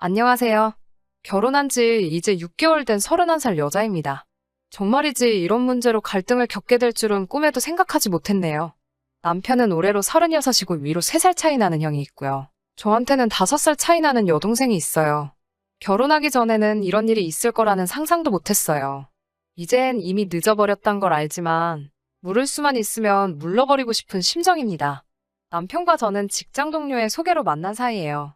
안녕하세요. 결혼한 지 이제 6개월 된 31살 여자입니다. 정말이지 이런 문제로 갈등을 겪게 될 줄은 꿈에도 생각하지 못했네요. 남편은 올해로 36이고 위로 3살 차이 나는 형이 있고요. 저한테는 5살 차이 나는 여동생이 있어요. 결혼하기 전에는 이런 일이 있을 거라는 상상도 못했어요. 이젠 이미 늦어버렸단 걸 알지만 물을 수만 있으면 물러버리고 싶은 심정입니다. 남편과 저는 직장 동료의 소개로 만난 사이예요.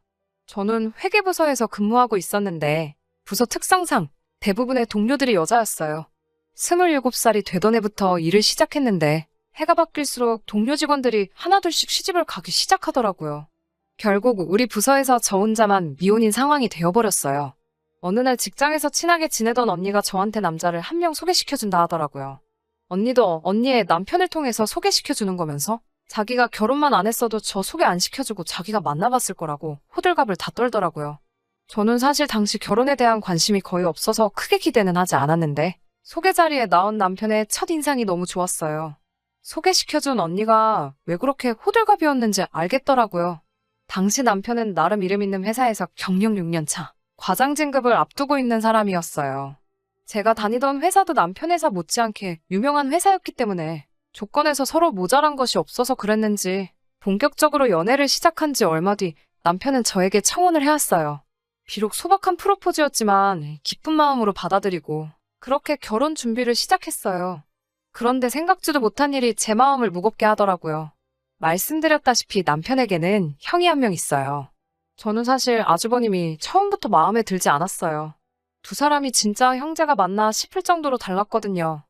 저는 회계부서에서 근무하고 있었는데 부서 특성상 대부분의 동료들이 여자였어요. 27살이 되던 해부터 일을 시작했는데 해가 바뀔수록 동료 직원들이 하나둘씩 시집을 가기 시작하더라고요. 결국 우리 부서에서 저 혼자만 미혼인 상황이 되어버렸어요. 어느 날 직장에서 친하게 지내던 언니가 저한테 남자를 한 명 소개시켜준다 하더라고요. 언니도 언니의 남편을 통해서 소개시켜주는 거면서 자기가 결혼만 안 했어도 저 소개 안 시켜주고 자기가 만나봤을 거라고 호들갑을 다 떨더라고요. 저는 사실 당시 결혼에 대한 관심이 거의 없어서 크게 기대는 하지 않았는데 소개 자리에 나온 남편의 첫 인상이 너무 좋았어요. 소개시켜준 언니가 왜 그렇게 호들갑이었는지 알겠더라고요. 당시 남편은 나름 이름 있는 회사에서 경력 6년 차, 과장 진급을 앞두고 있는 사람이었어요. 제가 다니던 회사도 남편 회사 못지않게 유명한 회사였기 때문에 조건에서 서로 모자란 것이 없어서 그랬는지 본격적으로 연애를 시작한 지 얼마 뒤 남편은 저에게 청혼을 해왔어요. 비록 소박한 프로포즈였지만 기쁜 마음으로 받아들이고 그렇게 결혼 준비를 시작했어요. 그런데 생각지도 못한 일이 제 마음을 무겁게 하더라고요. 말씀드렸다시피 남편에게는 형이 한 명 있어요. 저는 사실 아주버님이 처음부터 마음에 들지 않았어요. 두 사람이 진짜 형제가 맞나 싶을 정도로 달랐거든요.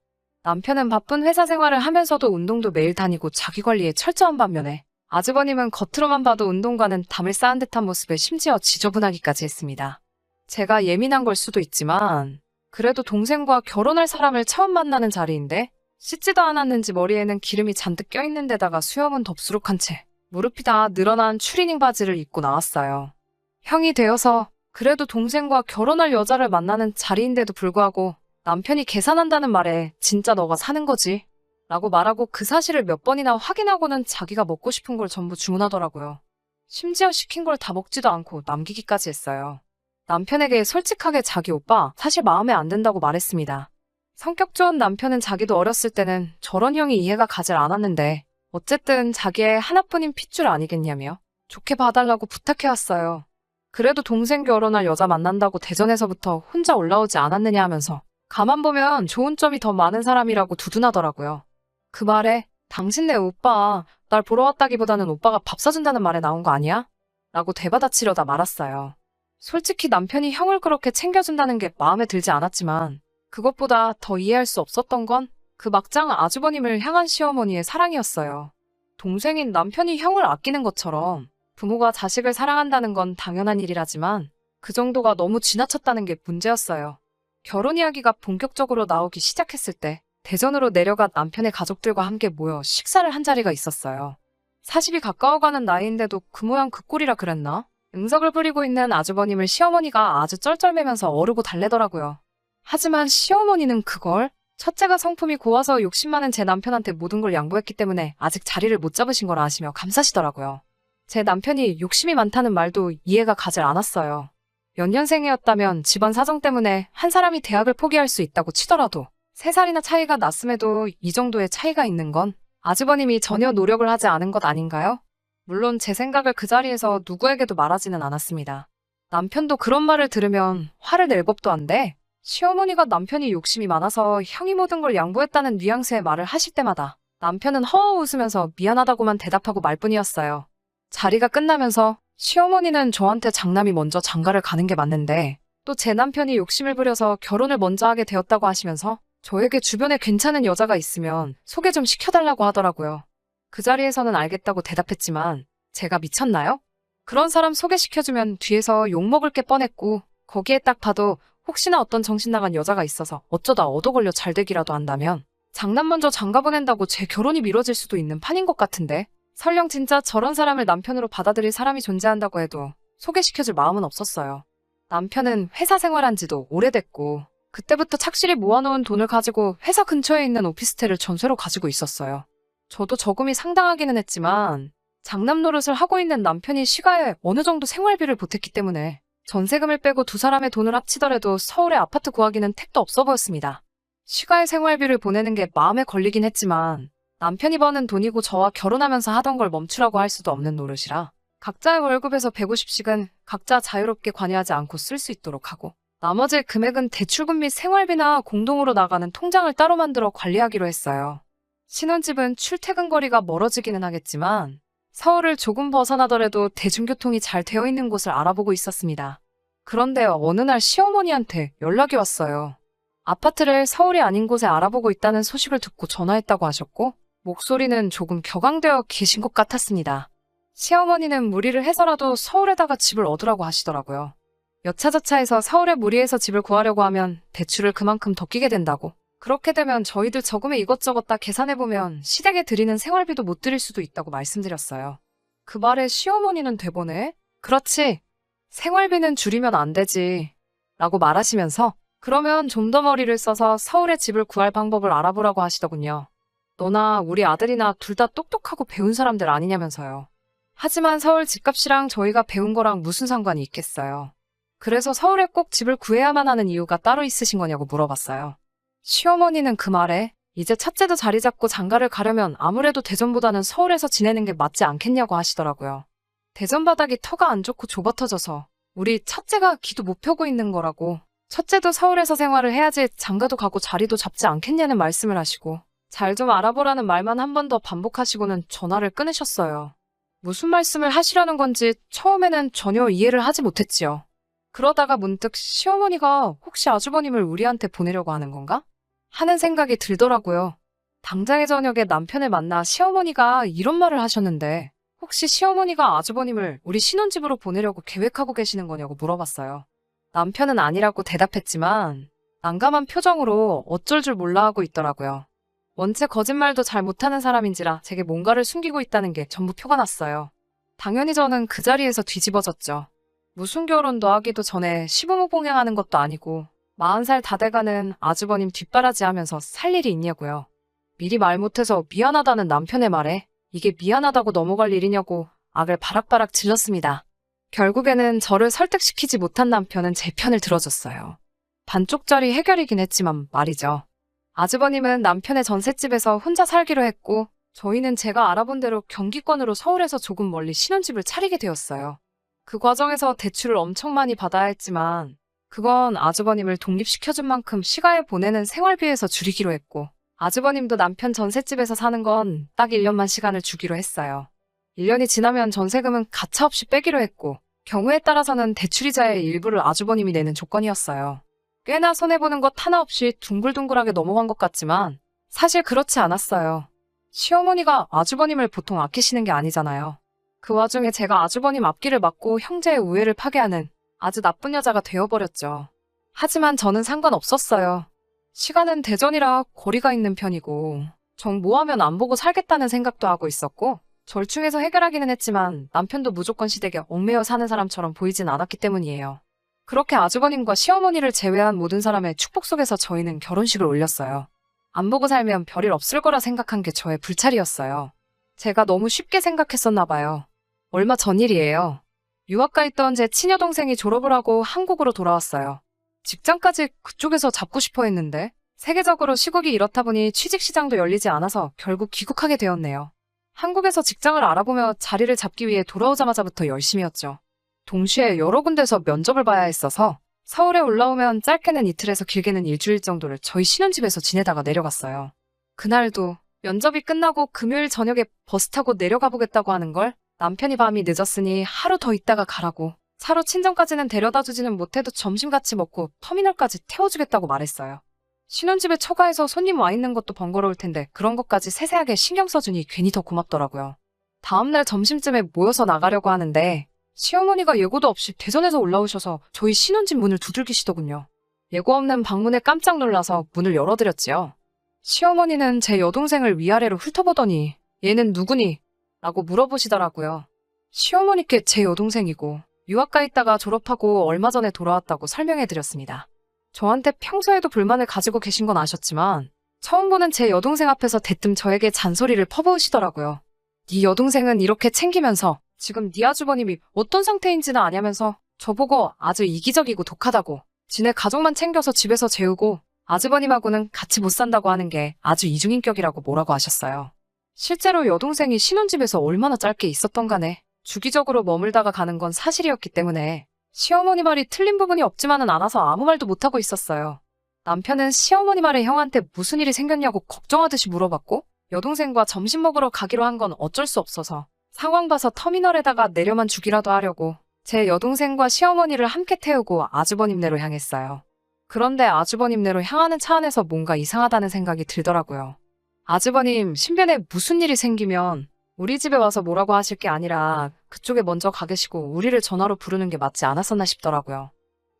남편은 바쁜 회사 생활을 하면서도 운동도 매일 다니고 자기 관리에 철저한 반면에 아주버님은 겉으로만 봐도 운동과는 담을 쌓은 듯한 모습에 심지어 지저분하기까지 했습니다. 제가 예민한 걸 수도 있지만 그래도 동생과 결혼할 사람을 처음 만나는 자리인데 씻지도 않았는지 머리에는 기름이 잔뜩 껴있는 데다가 수염은 덥수룩한 채 무릎이 다 늘어난 추리닝 바지를 입고 나왔어요. 형이 되어서 그래도 동생과 결혼할 여자를 만나는 자리인데도 불구하고 남편이 계산한다는 말에 진짜 너가 사는 거지? 라고 말하고 그 사실을 몇 번이나 확인하고는 자기가 먹고 싶은 걸 전부 주문하더라고요. 심지어 시킨 걸 다 먹지도 않고 남기기까지 했어요. 남편에게 솔직하게 자기 오빠 사실 마음에 안 든다고 말했습니다. 성격 좋은 남편은 자기도 어렸을 때는 저런 형이 이해가 가질 않았는데 어쨌든 자기의 하나뿐인 핏줄 아니겠냐며 좋게 봐달라고 부탁해왔어요. 그래도 동생 결혼할 여자 만난다고 대전에서부터 혼자 올라오지 않았느냐 하면서 가만 보면 좋은 점이 더 많은 사람이라고 두둔하더라고요. 그 말에 당신네 오빠 날 보러 왔다기보다는 오빠가 밥 사준다는 말에 나온 거 아니야? 라고 되받아치려다 말았어요. 솔직히 남편이 형을 그렇게 챙겨준다는 게 마음에 들지 않았지만 그것보다 더 이해할 수 없었던 건 그 막장 아주버님을 향한 시어머니의 사랑이었어요. 동생인 남편이 형을 아끼는 것처럼 부모가 자식을 사랑한다는 건 당연한 일이라지만 그 정도가 너무 지나쳤다는 게 문제였어요. 결혼 이야기가 본격적으로 나오기 시작했을 때 대전으로 내려가 남편의 가족들과 함께 모여 식사를 한 자리가 있었어요. 40이 가까워가는 나이인데도 그 모양 그 꼴이라 그랬나? 응석을 부리고 있는 아주버님을 시어머니가 아주 쩔쩔매면서 어르고 달래더라고요. 하지만 시어머니는 그걸 첫째가 성품이 고와서 욕심 많은 제 남편한테 모든 걸 양보했기 때문에 아직 자리를 못 잡으신 걸 아시며 감사시더라고요. 제 남편이 욕심이 많다는 말도 이해가 가질 않았어요. 연년생이었다면 집안 사정 때문에 한 사람이 대학을 포기할 수 있다고 치더라도 3살이나 차이가 났음에도 이 정도의 차이가 있는 건 아주버님이 전혀 노력을 하지 않은 것 아닌가요? 물론 제 생각을 그 자리에서 누구에게도 말하지는 않았습니다. 남편도 그런 말을 들으면 화를 낼 법도 한데 시어머니가 남편이 욕심이 많아서 형이 모든 걸 양보했다는 뉘앙스의 말을 하실 때마다 남편은 허허 웃으면서 미안하다고만 대답하고 말뿐이었어요. 자리가 끝나면서 시어머니는 저한테 장남이 먼저 장가를 가는 게 맞는데 또 제 남편이 욕심을 부려서 결혼을 먼저 하게 되었다고 하시면서 저에게 주변에 괜찮은 여자가 있으면 소개 좀 시켜달라고 하더라고요. 그 자리에서는 알겠다고 대답했지만 제가 미쳤나요? 그런 사람 소개시켜주면 뒤에서 욕먹을 게 뻔했고 거기에 딱 봐도 혹시나 어떤 정신 나간 여자가 있어서 어쩌다 얻어 걸려 잘 되기라도 한다면 장남 먼저 장가 보낸다고 제 결혼이 미뤄질 수도 있는 판인 것 같은데 설령 진짜 저런 사람을 남편으로 받아들일 사람이 존재한다고 해도 소개시켜줄 마음은 없었어요. 남편은 회사 생활한 지도 오래됐고 그때부터 착실히 모아놓은 돈을 가지고 회사 근처에 있는 오피스텔을 전세로 가지고 있었어요. 저도 저금이 상당하기는 했지만 장남 노릇을 하고 있는 남편이 시가에 어느 정도 생활비를 보탰기 때문에 전세금을 빼고 두 사람의 돈을 합치더라도 서울에 아파트 구하기는 택도 없어 보였습니다. 시가의 생활비를 보내는 게 마음에 걸리긴 했지만 남편이 버는 돈이고 저와 결혼하면서 하던 걸 멈추라고 할 수도 없는 노릇이라 각자의 월급에서 150씩은 각자 자유롭게 관여하지 않고 쓸 수 있도록 하고 나머지 금액은 대출금 및 생활비나 공동으로 나가는 통장을 따로 만들어 관리하기로 했어요. 신혼집은 출퇴근 거리가 멀어지기는 하겠지만 서울을 조금 벗어나더라도 대중교통이 잘 되어 있는 곳을 알아보고 있었습니다. 그런데 어느 날 시어머니한테 연락이 왔어요. 아파트를 서울이 아닌 곳에 알아보고 있다는 소식을 듣고 전화했다고 하셨고 목소리는 조금 격앙되어 계신 것 같았습니다. 시어머니는 무리를 해서라도 서울에다가 집을 얻으라고 하시더라고요. 여차저차해서 서울에 무리해서 집을 구하려고 하면 대출을 그만큼 더 끼게 된다고. 그렇게 되면 저희들 저금에 이것저것 다 계산해보면 시댁에 드리는 생활비도 못 드릴 수도 있다고 말씀드렸어요. 그 말에 시어머니는 되보네? 그렇지. 생활비는 줄이면 안 되지. 라고 말하시면서 그러면 좀 더 머리를 써서 서울에 집을 구할 방법을 알아보라고 하시더군요. 너나 우리 아들이나 둘 다 똑똑하고 배운 사람들 아니냐면서요. 하지만 서울 집값이랑 저희가 배운 거랑 무슨 상관이 있겠어요. 그래서 서울에 꼭 집을 구해야만 하는 이유가 따로 있으신 거냐고 물어봤어요. 시어머니는 그 말에 이제 첫째도 자리 잡고 장가를 가려면 아무래도 대전보다는 서울에서 지내는 게 맞지 않겠냐고 하시더라고요. 대전 바닥이 터가 안 좋고 좁아 터져서 우리 첫째가 기도 못 펴고 있는 거라고. 첫째도 서울에서 생활을 해야지 장가도 가고 자리도 잡지 않겠냐는 말씀을 하시고 잘 좀 알아보라는 말만 한 번 더 반복하시고는 전화를 끊으셨어요. 무슨 말씀을 하시려는 건지 처음에는 전혀 이해를 하지 못했지요. 그러다가 문득 시어머니가 혹시 아주버님을 우리한테 보내려고 하는 건가? 하는 생각이 들더라고요. 당장의 저녁에 남편을 만나 시어머니가 이런 말을 하셨는데 혹시 시어머니가 아주버님을 우리 신혼집으로 보내려고 계획하고 계시는 거냐고 물어봤어요. 남편은 아니라고 대답했지만 난감한 표정으로 어쩔 줄 몰라 하고 있더라고요. 원체 거짓말도 잘 못하는 사람인지라 제게 뭔가를 숨기고 있다는 게 전부 표가 났어요. 당연히 저는 그 자리에서 뒤집어졌죠. 무슨 결혼도 하기도 전에 시부모 봉양하는 것도 아니고 40살 다 돼가는 아주버님 뒷바라지 하면서 살 일이 있냐고요. 미리 말 못해서 미안하다는 남편의 말에 이게 미안하다고 넘어갈 일이냐고 악을 바락바락 질렀습니다. 결국에는 저를 설득시키지 못한 남편은 제 편을 들어줬어요. 반쪽짜리 해결이긴 했지만 말이죠. 아주버님은 남편의 전셋집에서 혼자 살기로 했고 저희는 제가 알아본 대로 경기권으로 서울에서 조금 멀리 신혼집을 차리게 되었어요. 그 과정에서 대출을 엄청 많이 받아야 했지만 그건 아주버님을 독립시켜준 만큼 시가에 보내는 생활비에서 줄이기로 했고 아주버님도 남편 전셋집에서 사는 건 딱 1년만 시간을 주기로 했어요. 1년이 지나면 전세금은 가차없이 빼기로 했고 경우에 따라서는 대출이자의 일부를 아주버님이 내는 조건이었어요. 꽤나 손해보는 것 하나 없이 둥글둥글하게 넘어간 것 같지만 사실 그렇지 않았어요. 시어머니가 아주버님을 보통 아끼시는 게 아니잖아요. 그 와중에 제가 아주버님 앞길을 막고 형제의 우애를 파괴하는 아주 나쁜 여자가 되어버렸죠. 하지만 저는 상관없었어요. 시간은 대전이라 거리가 있는 편이고 정 뭐하면 안 보고 살겠다는 생각도 하고 있었고 절충해서 해결하기는 했지만 남편도 무조건 시댁에 얽매여 사는 사람처럼 보이진 않았기 때문이에요. 그렇게 아주버님과 시어머니를 제외한 모든 사람의 축복 속에서 저희는 결혼식을 올렸어요. 안 보고 살면 별일 없을 거라 생각한 게 저의 불찰이었어요. 제가 너무 쉽게 생각했었나 봐요. 얼마 전 일이에요. 유학가 있던 제 친여동생이 졸업을 하고 한국으로 돌아왔어요. 직장까지 그쪽에서 잡고 싶어 했는데 세계적으로 시국이 이렇다 보니 취직시장도 열리지 않아서 결국 귀국하게 되었네요. 한국에서 직장을 알아보며 자리를 잡기 위해 돌아오자마자부터 열심히였죠. 동시에 여러 군데서 면접을 봐야 했어서 서울에 올라오면 짧게는 이틀에서 길게는 일주일 정도를 저희 신혼집에서 지내다가 내려갔어요. 그날도 면접이 끝나고 금요일 저녁에 버스 타고 내려가 보겠다고 하는 걸 남편이 밤이 늦었으니 하루 더 있다가 가라고 차로 친정까지는 데려다 주지는 못해도 점심 같이 먹고 터미널까지 태워주겠다고 말했어요. 신혼집에 처가해서 손님 와 있는 것도 번거로울 텐데 그런 것까지 세세하게 신경 써주니 괜히 더 고맙더라고요. 다음날 점심쯤에 모여서 나가려고 하는데 시어머니가 예고도 없이 대전에서 올라오셔서 저희 신혼집 문을 두들기시더군요. 예고 없는 방문에 깜짝 놀라서 문을 열어드렸지요. 시어머니는 제 여동생을 위아래로 훑어보더니 얘는 누구니? 라고 물어보시더라고요. 시어머니께 제 여동생이고 유학가 있다가 졸업하고 얼마 전에 돌아왔다고 설명해드렸습니다. 저한테 평소에도 불만을 가지고 계신 건 아셨지만 처음 보는 제 여동생 앞에서 대뜸 저에게 잔소리를 퍼부으시더라고요. 네 여동생은 이렇게 챙기면서 지금 네 아주버님이 어떤 상태인지는 아냐면서 저보고 아주 이기적이고 독하다고, 지네 가족만 챙겨서 집에서 재우고 아주버님하고는 같이 못 산다고 하는 게 아주 이중인격이라고 뭐라고 하셨어요. 실제로 여동생이 신혼집에서 얼마나 짧게 있었던 간에 주기적으로 머물다가 가는 건 사실이었기 때문에 시어머니 말이 틀린 부분이 없지만은 않아서 아무 말도 못하고 있었어요. 남편은 시어머니 말에 형한테 무슨 일이 생겼냐고 걱정하듯이 물어봤고, 여동생과 점심 먹으러 가기로 한 건 어쩔 수 없어서 상황 봐서 터미널에다가 내려만 주기라도 하려고 제 여동생과 시어머니를 함께 태우고 아주버님네로 향했어요. 그런데 아주버님네로 향하는 차 안에서 뭔가 이상하다는 생각이 들더라고요. 아주버님, 신변에 무슨 일이 생기면 우리 집에 와서 뭐라고 하실 게 아니라 그쪽에 먼저 가 계시고 우리를 전화로 부르는 게 맞지 않았었나 싶더라고요.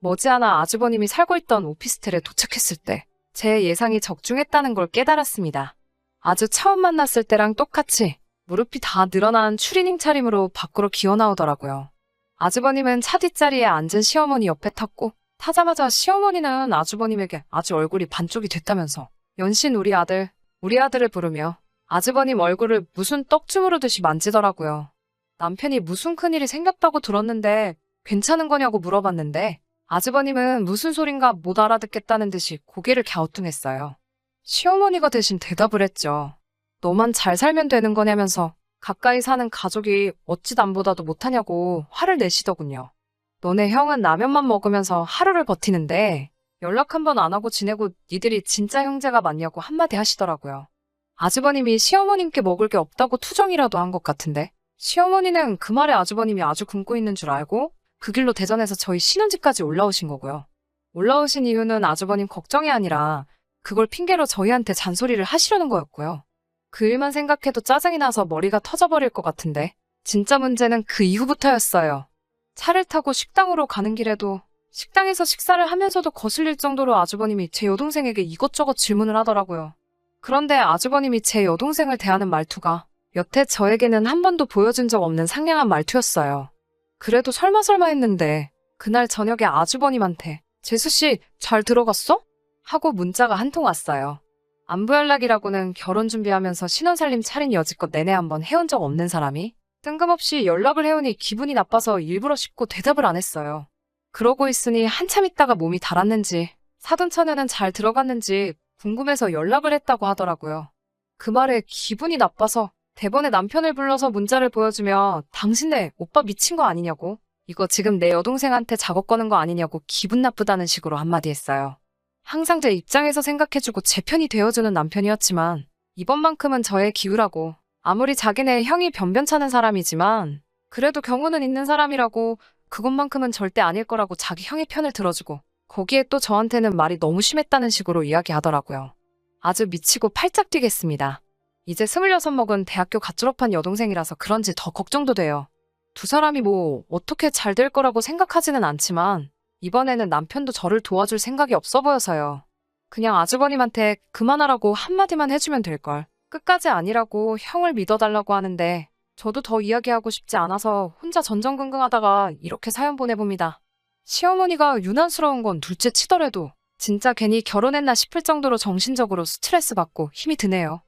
머지않아 아주버님이 살고 있던 오피스텔에 도착했을 때 제 예상이 적중했다는 걸 깨달았습니다. 아주 처음 만났을 때랑 똑같이 무릎이 다 늘어난 추리닝 차림으로 밖으로 기어나오더라고요. 아주버님은 차 뒷자리에 앉은 시어머니 옆에 탔고, 타자마자 시어머니는 아주버님에게 아주 얼굴이 반쪽이 됐다면서 연신 우리 아들을 부르며 아주버님 얼굴을 무슨 떡 주무르듯이 만지더라고요. 남편이 무슨 큰일이 생겼다고 들었는데 괜찮은 거냐고 물어봤는데 아주버님은 무슨 소린가 못 알아듣겠다는 듯이 고개를 갸우뚱했어요. 시어머니가 대신 대답을 했죠. 너만 잘 살면 되는 거냐면서 가까이 사는 가족이 어찌 남보다도 못하냐고 화를 내시더군요. 너네 형은 라면만 먹으면서 하루를 버티는데 연락 한 번 안 하고 지내고 니들이 진짜 형제가 맞냐고 한마디 하시더라고요. 아주버님이 시어머님께 먹을 게 없다고 투정이라도 한 것 같은데 시어머니는 그 말에 아주버님이 아주 굶고 있는 줄 알고 그 길로 대전에서 저희 신혼집까지 올라오신 거고요. 올라오신 이유는 아주버님 걱정이 아니라 그걸 핑계로 저희한테 잔소리를 하시려는 거였고요. 그 일만 생각해도 짜증이 나서 머리가 터져버릴 것 같은데 진짜 문제는 그 이후부터였어요. 차를 타고 식당으로 가는 길에도 식당에서 식사를 하면서도 거슬릴 정도로 아주버님이 제 여동생에게 이것저것 질문을 하더라고요. 그런데 아주버님이 제 여동생을 대하는 말투가 여태 저에게는 한 번도 보여준 적 없는 상냥한 말투였어요. 그래도 설마 했는데 그날 저녁에 아주버님한테 재수씨 잘 들어갔어? 하고 문자가 한 통 왔어요. 안부 연락이라고는 결혼 준비하면서 신혼살림 차린 여지껏 내내 한번 해온 적 없는 사람이 뜬금없이 연락을 해오니 기분이 나빠서 일부러 씹고 대답을 안 했어요. 그러고 있으니 한참 있다가 몸이 달았는지 사돈 처녀는 잘 들어갔는지 궁금해서 연락을 했다고 하더라고요. 그 말에 기분이 나빠서 대번에 남편을 불러서 문자를 보여주며 당신네 오빠 미친 거 아니냐고, 이거 지금 내 여동생한테 작업 거는 거 아니냐고 기분 나쁘다는 식으로 한마디 했어요. 항상 제 입장에서 생각해주고 제 편이 되어주는 남편이었지만 이번만큼은 저의 기우라고, 아무리 자기네 형이 변변찮은 사람이지만 그래도 경우는 있는 사람이라고 그것만큼은 절대 아닐 거라고 자기 형의 편을 들어주고 거기에 또 저한테는 말이 너무 심했다는 식으로 이야기하더라고요. 아주 미치고 팔짝 뛰겠습니다. 이제 26 먹은 대학교 갓 졸업한 여동생이라서 그런지 더 걱정도 돼요. 두 사람이 뭐 어떻게 잘 될 거라고 생각하지는 않지만 이번에는 남편도 저를 도와줄 생각이 없어 보여서요. 그냥 아주버님한테 그만하라고 한마디만 해주면 될걸. 끝까지 아니라고 형을 믿어달라고 하는데 저도 더 이야기하고 싶지 않아서 혼자 전전긍긍하다가 이렇게 사연 보내봅니다. 시어머니가 유난스러운 건 둘째 치더라도 진짜 괜히 결혼했나 싶을 정도로 정신적으로 스트레스 받고 힘이 드네요.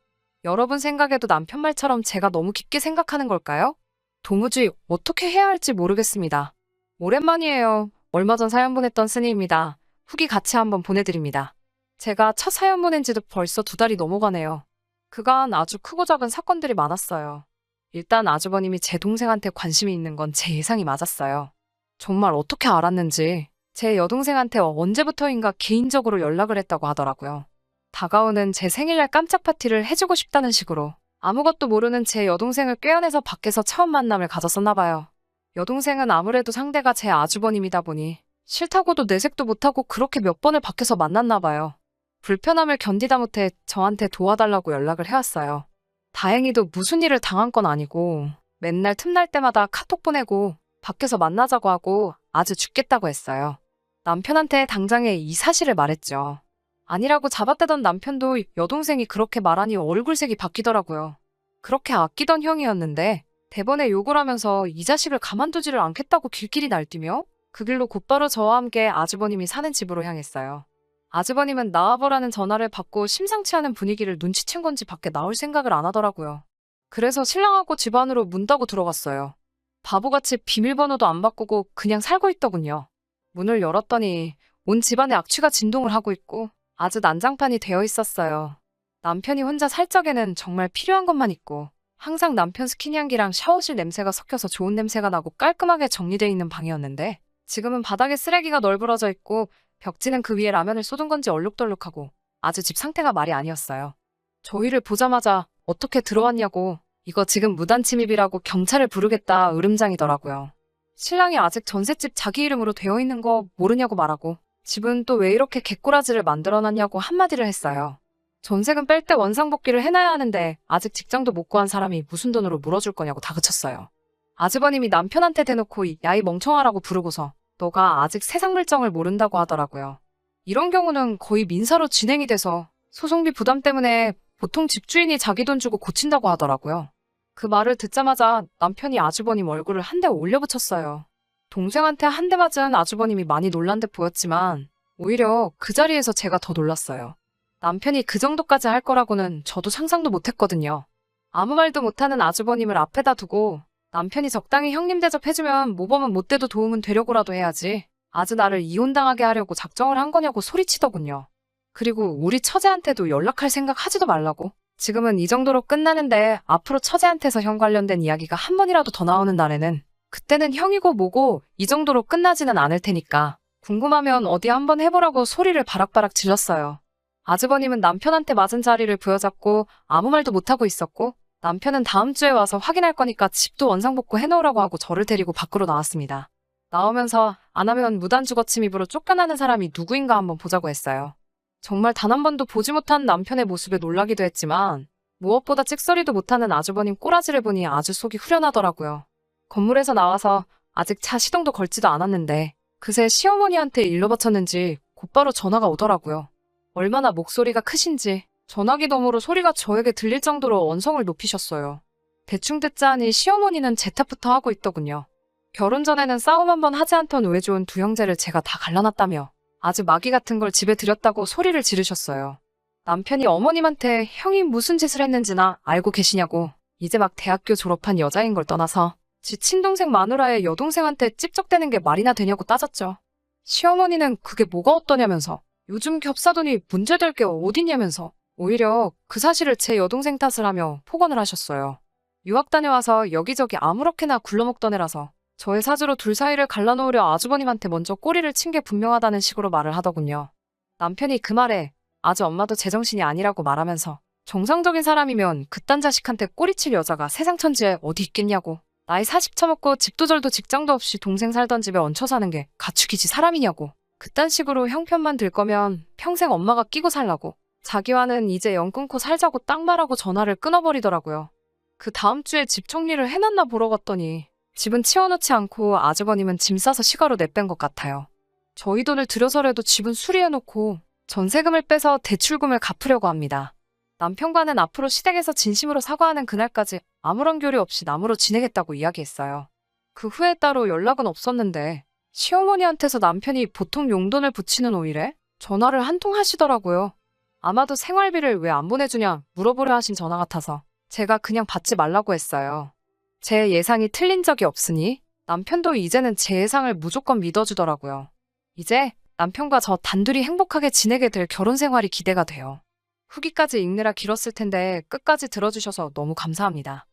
여러분 생각에도 남편 말처럼 제가 너무 깊게 생각하는 걸까요? 도무지 어떻게 해야 할지 모르겠습니다. 오랜만이에요. 얼마 전 사연 보냈던 쓰니입니다. 후기 같이 한번 보내드립니다. 제가 첫 사연 보낸 지도 벌써 2달이 넘어가네요. 그간 아주 크고 작은 사건들이 많았어요. 일단 아주버님이 제 동생한테 관심이 있는 건 제 예상이 맞았어요. 정말 어떻게 알았는지 제 여동생한테 언제부터인가 개인적으로 연락을 했다고 하더라고요. 다가오는 제 생일날 깜짝 파티를 해주고 싶다는 식으로 아무것도 모르는 제 여동생을 꿰어내서 밖에서 처음 만남을 가졌었나 봐요. 여동생은 아무래도 상대가 제 아주버님이다 보니 싫다고도 내색도 못하고 그렇게 몇 번을 밖에서 만났나 봐요. 불편함을 견디다 못해 저한테 도와달라고 연락을 해왔어요. 다행히도 무슨 일을 당한 건 아니고 맨날 틈날 때마다 카톡 보내고 밖에서 만나자고 하고 아주 죽겠다고 했어요. 남편한테 당장에 이 사실을 말했죠. 아니라고 잡아떼던 남편도 여동생이 그렇게 말하니 얼굴색이 바뀌더라고요. 그렇게 아끼던 형이었는데 대번에 욕을 하면서 이 자식을 가만두지를 않겠다고 길길이 날뛰며 그 길로 곧바로 저와 함께 아주버님이 사는 집으로 향했어요. 아주버님은 나와보라는 전화를 받고 심상치 않은 분위기를 눈치챈 건지 밖에 나올 생각을 안 하더라고요. 그래서 신랑하고 집 안으로 문 닫고 들어갔어요. 바보같이 비밀번호도 안 바꾸고 그냥 살고 있더군요. 문을 열었더니 온 집안에 악취가 진동을 하고 있고 아주 난장판이 되어 있었어요. 남편이 혼자 살 적에는 정말 필요한 것만 있고 항상 남편 스킨향기랑 샤워실 냄새가 섞여서 좋은 냄새가 나고 깔끔하게 정리되어 있는 방이었는데 지금은 바닥에 쓰레기가 널브러져 있고 벽지는 그 위에 라면을 쏟은 건지 얼룩덜룩하고 아주 집 상태가 말이 아니었어요. 저희를 보자마자 어떻게 들어왔냐고 이거 지금 무단 침입이라고 경찰을 부르겠다 으름장이더라고요. 신랑이 아직 전셋집 자기 이름으로 되어 있는 거 모르냐고 말하고 집은 또 왜 이렇게 개꼬라지를 만들어놨냐고 한마디를 했어요. 전세금 뺄 때 원상복귀를 해놔야 하는데 아직 직장도 못 구한 사람이 무슨 돈으로 물어줄 거냐고 다그쳤어요. 아주버님이 남편한테 대놓고 야 이 멍청아라고 부르고서 너가 아직 세상 물정을 모른다고 하더라고요. 이런 경우는 거의 민사로 진행이 돼서 소송비 부담 때문에 보통 집주인이 자기 돈 주고 고친다고 하더라고요. 그 말을 듣자마자 남편이 아주버님 얼굴을 한 대 올려붙였어요. 동생한테 한 대 맞은 아주버님이 많이 놀란 듯 보였지만 오히려 그 자리에서 제가 더 놀랐어요. 남편이 그 정도까지 할 거라고는 저도 상상도 못했거든요. 아무 말도 못하는 아주버님을 앞에다 두고 남편이 적당히 형님 대접해주면 모범은 못 돼도 도움은 되려고라도 해야지. 아주 나를 이혼당하게 하려고 작정을 한 거냐고 소리치더군요. 그리고 우리 처제한테도 연락할 생각 하지도 말라고. 지금은 이 정도로 끝나는데 앞으로 처제한테서 형 관련된 이야기가 한 번이라도 더 나오는 날에는 그때는 형이고 뭐고 이 정도로 끝나지는 않을 테니까 궁금하면 어디 한번 해보라고 소리를 바락바락 질렀어요. 아주버님은 남편한테 맞은 자리를 부여잡고 아무 말도 못하고 있었고 남편은 다음 주에 와서 확인할 거니까 집도 원상복구 해놓으라고 하고 저를 데리고 밖으로 나왔습니다. 나오면서 안 하면 무단 주거침입으로 쫓겨나는 사람이 누구인가 한번 보자고 했어요. 정말 단 한 번도 보지 못한 남편의 모습에 놀라기도 했지만 무엇보다 찍소리도 못하는 아주버님 꼬라지를 보니 아주 속이 후련하더라고요. 건물에서 나와서 아직 차 시동도 걸지도 않았는데 그새 시어머니한테 일러 바쳤는지 곧바로 전화가 오더라고요. 얼마나 목소리가 크신지 전화기 너머로 소리가 저에게 들릴 정도로 언성을 높이셨어요. 대충 듣자 하니 시어머니는 제 탓부터 하고 있더군요. 결혼 전에는 싸움 한번 하지 않던 우애 좋은 두 형제를 제가 다 갈라놨다며 아주 마귀 같은 걸 집에 들였다고 소리를 지르셨어요. 남편이 어머님한테 형이 무슨 짓을 했는지나 알고 계시냐고 이제 막 대학교 졸업한 여자인 걸 떠나서 지 친동생 마누라의 여동생한테 찝쩍대는 게 말이나 되냐고 따졌죠. 시어머니는 그게 뭐가 어떠냐면서 요즘 겹사돈이 문제될 게 어디냐면서 오히려 그 사실을 제 여동생 탓을 하며 폭언을 하셨어요. 유학 다녀와서 여기저기 아무렇게나 굴러먹던 애라서 저의 사주로 둘 사이를 갈라놓으려 아주버님한테 먼저 꼬리를 친 게 분명하다는 식으로 말을 하더군요. 남편이 그 말에 아주 엄마도 제정신이 아니라고 말하면서 정상적인 사람이면 그딴 자식한테 꼬리칠 여자가 세상 천지에 어디 있겠냐고 나이 40 처먹고 집도 절도 직장도 없이 동생 살던 집에 얹혀 사는 게 가축이지 사람이냐고 그딴 식으로 형편만 들 거면 평생 엄마가 끼고 살라고 자기와는 이제 연 끊고 살자고 딱 말하고 전화를 끊어버리더라고요. 그 다음 주에 집 정리를 해놨나 보러 갔더니 집은 치워놓지 않고 아주버님은 짐 싸서 시가로 내뺀 것 같아요. 저희 돈을 들여서라도 집은 수리해놓고 전세금을 빼서 대출금을 갚으려고 합니다. 남편과는 앞으로 시댁에서 진심으로 사과하는 그날까지 아무런 교류 없이 남으로 지내겠다고 이야기했어요. 그 후에 따로 연락은 없었는데 시어머니한테서 남편이 보통 용돈을 붙이는 5일에 전화를 한 통 하시더라고요. 아마도 생활비를 왜 안 보내주냐 물어보려 하신 전화 같아서 제가 그냥 받지 말라고 했어요. 제 예상이 틀린 적이 없으니 남편도 이제는 제 예상을 무조건 믿어주더라고요. 이제 남편과 저 단둘이 행복하게 지내게 될 결혼 생활이 기대가 돼요. 후기까지 읽느라 길었을 텐데 끝까지 들어주셔서 너무 감사합니다.